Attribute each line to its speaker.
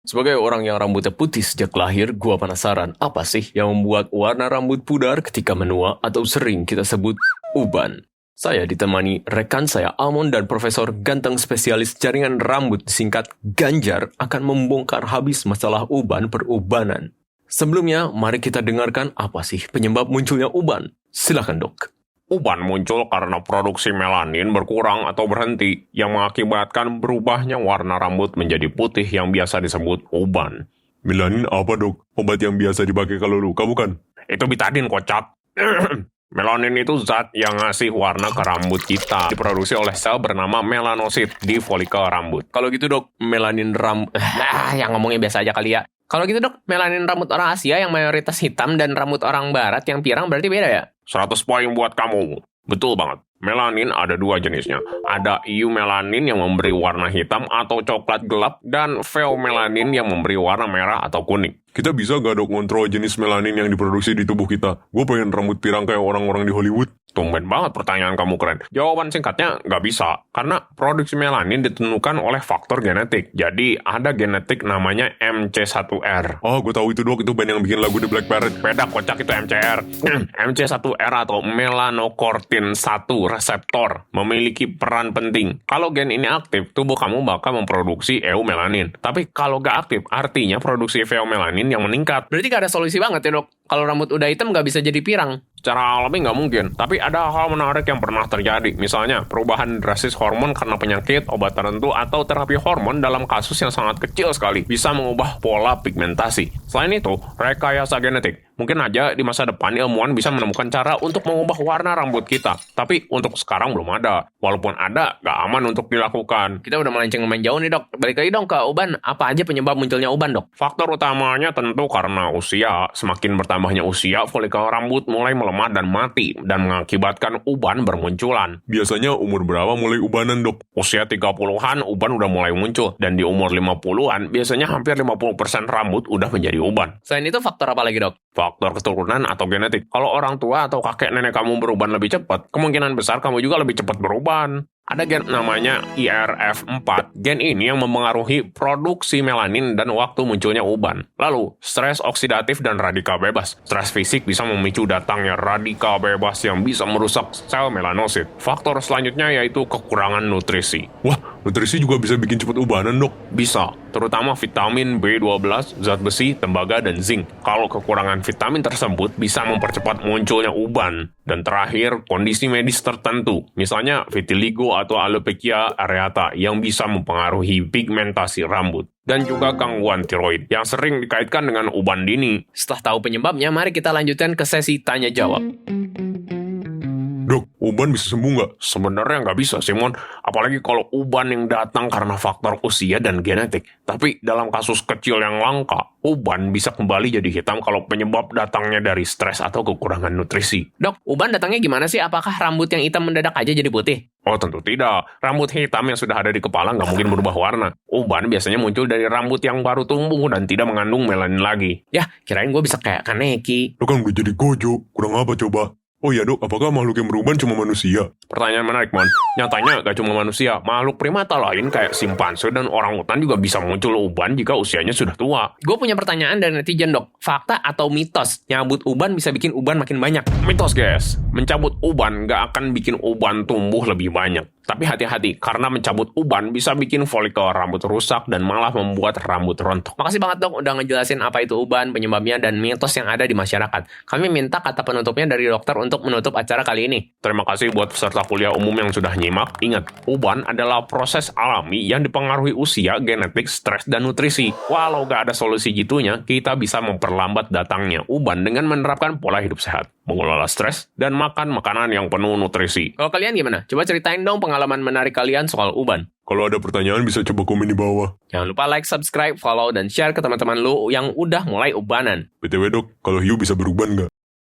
Speaker 1: Sebagai orang yang rambutnya putih sejak lahir, gua penasaran apa sih yang membuat warna rambut pudar ketika menua atau sering kita sebut uban. Saya ditemani rekan saya Almond dan Profesor Ganteng spesialis jaringan rambut disingkat Ganjar akan membongkar habis masalah uban perubanan. Sebelumnya, mari kita dengarkan apa sih penyebab munculnya uban. Silakan dok.
Speaker 2: Uban muncul karena produksi melanin berkurang atau berhenti, yang mengakibatkan berubahnya warna rambut menjadi putih yang biasa disebut uban.
Speaker 3: Melanin apa dok? Obat yang biasa dipakai kalau luka bukan?
Speaker 2: Itu betadine kocak. Melanin itu zat yang ngasih warna ke rambut kita. Diproduksi oleh sel bernama melanosit di folikel rambut.
Speaker 1: Kalau gitu dok, melanin
Speaker 4: Yang ngomongnya biasa aja kali ya. Kalau gitu dok, melanin rambut orang Asia yang mayoritas hitam dan rambut orang Barat yang pirang berarti beda ya?
Speaker 2: 100 poin buat kamu. Betul banget. Melanin ada dua jenisnya. Ada eumelanin yang memberi warna hitam atau coklat gelap, dan pheomelanin yang memberi warna merah atau kuning.
Speaker 3: Kita bisa gak dok ngontrol jenis melanin yang diproduksi di tubuh kita? Gue pengen rambut pirang kayak orang-orang di Hollywood.
Speaker 2: Tumben banget pertanyaan kamu keren. Jawaban singkatnya nggak bisa, karena produksi melanin ditentukan oleh faktor genetik. Jadi ada genetik namanya MC1R.
Speaker 3: Gue tahu itu dok, itu band yang bikin lagu The Black Parrot.
Speaker 2: Beda kocak, itu MCR. MC1R atau melanocortin 1 reseptor memiliki peran penting. Kalau gen ini aktif, tubuh kamu bakal memproduksi eumelanin. Tapi kalau nggak aktif, artinya produksi pheomelanin yang meningkat.
Speaker 4: Berarti gak ada solusi banget ya dok? Kalau rambut udah hitam gak bisa jadi pirang?
Speaker 2: Secara alami nggak mungkin, tapi ada hal menarik yang pernah terjadi. Misalnya, perubahan drastis hormon karena penyakit, obat tertentu, atau terapi hormon dalam kasus yang sangat kecil sekali bisa mengubah pola pigmentasi. Selain itu, rekayasa genetik. Mungkin aja di masa depan ilmuwan bisa menemukan cara untuk mengubah warna rambut kita. Tapi untuk sekarang belum ada. Walaupun ada, nggak aman untuk dilakukan.
Speaker 4: Kita udah melenceng lumayan jauh nih dok. Balik lagi dong ke uban. Apa aja penyebab munculnya uban dok?
Speaker 2: Faktor utamanya tentu karena usia. Semakin bertambahnya usia, folikel rambut mulai melemah dan mati, dan mengakibatkan uban bermunculan.
Speaker 3: Biasanya umur berapa mulai ubanan dok?
Speaker 2: Usia 30-an, uban udah mulai muncul. Dan di umur 50-an, biasanya hampir 50% rambut udah menjadi uban.
Speaker 4: Selain itu faktor apa lagi dok?
Speaker 2: Faktor keturunan atau genetik. Kalau orang tua atau kakek nenek kamu beruban lebih cepat, kemungkinan besar kamu juga lebih cepat beruban. Ada gen namanya IRF4. Gen ini yang mempengaruhi produksi melanin dan waktu munculnya uban. Lalu, stres oksidatif dan radikal bebas. Stres fisik bisa memicu datangnya radikal bebas yang bisa merusak sel melanosit. Faktor selanjutnya yaitu kekurangan nutrisi.
Speaker 3: Wah, nutrisi juga bisa bikin cepat ubanan dok?
Speaker 2: Bisa, terutama vitamin B12, zat besi, tembaga, dan zinc. Kalau kekurangan vitamin tersebut bisa mempercepat munculnya uban. Dan terakhir, kondisi medis tertentu, misalnya vitiligo atau alopecia areata yang bisa mempengaruhi pigmentasi rambut. Dan juga gangguan tiroid yang sering dikaitkan dengan uban dini.
Speaker 4: Setelah tahu penyebabnya, mari kita lanjutkan ke sesi tanya-jawab.
Speaker 3: Dok, uban bisa sembuh nggak?
Speaker 2: Sebenarnya nggak bisa, Simon. Apalagi kalau uban yang datang karena faktor usia dan genetik. Tapi dalam kasus kecil yang langka, uban bisa kembali jadi hitam kalau penyebab datangnya dari stres atau kekurangan nutrisi.
Speaker 4: Dok, uban datangnya gimana sih? Apakah rambut yang hitam mendadak aja jadi putih?
Speaker 2: Oh, tentu tidak. Rambut hitam yang sudah ada di kepala nggak mungkin berubah warna. Uban biasanya muncul dari rambut yang baru tumbuh dan tidak mengandung melanin lagi.
Speaker 4: Yah, kirain gue bisa kayak Kaneki.
Speaker 3: Dok kan gue jadi gojo, kurang apa coba? Oh iya dok, apakah makhluk yang beruban cuma manusia?
Speaker 2: Pertanyaan menarik, Mon. Nyatanya gak cuma manusia, makhluk primata lain kayak simpanse dan orangutan juga bisa muncul uban jika usianya sudah tua.
Speaker 4: Gue punya pertanyaan dari netizen dok. Fakta atau mitos? Nyabut uban bisa bikin uban makin banyak?
Speaker 2: Mitos, guys. Mencabut uban gak akan bikin uban tumbuh lebih banyak. Tapi hati-hati, karena mencabut uban bisa bikin folikel rambut rusak dan malah membuat rambut rontok.
Speaker 4: Makasih banget dok udah ngejelasin apa itu uban, penyebabnya, dan mitos yang ada di masyarakat. Kami minta kata penutupnya dari dokter untuk menutup acara kali ini.
Speaker 2: Terima kasih buat peserta kuliah umum yang sudah nyimak. Ingat, uban adalah proses alami yang dipengaruhi usia, genetik, stres, dan nutrisi. Walau gak ada solusi gitunya, kita bisa memperlambat datangnya uban dengan menerapkan pola hidup sehat, mengelola stres, dan makan makanan yang penuh nutrisi.
Speaker 4: Kalau kalian gimana? Coba ceritain dong pengalaman menarik kalian soal uban.
Speaker 3: Kalau ada pertanyaan bisa coba komen di bawah.
Speaker 4: Jangan lupa like, subscribe, follow, dan share ke teman-teman lu yang udah mulai ubanan.
Speaker 3: BTW dok, kalau hiu bisa beruban nggak?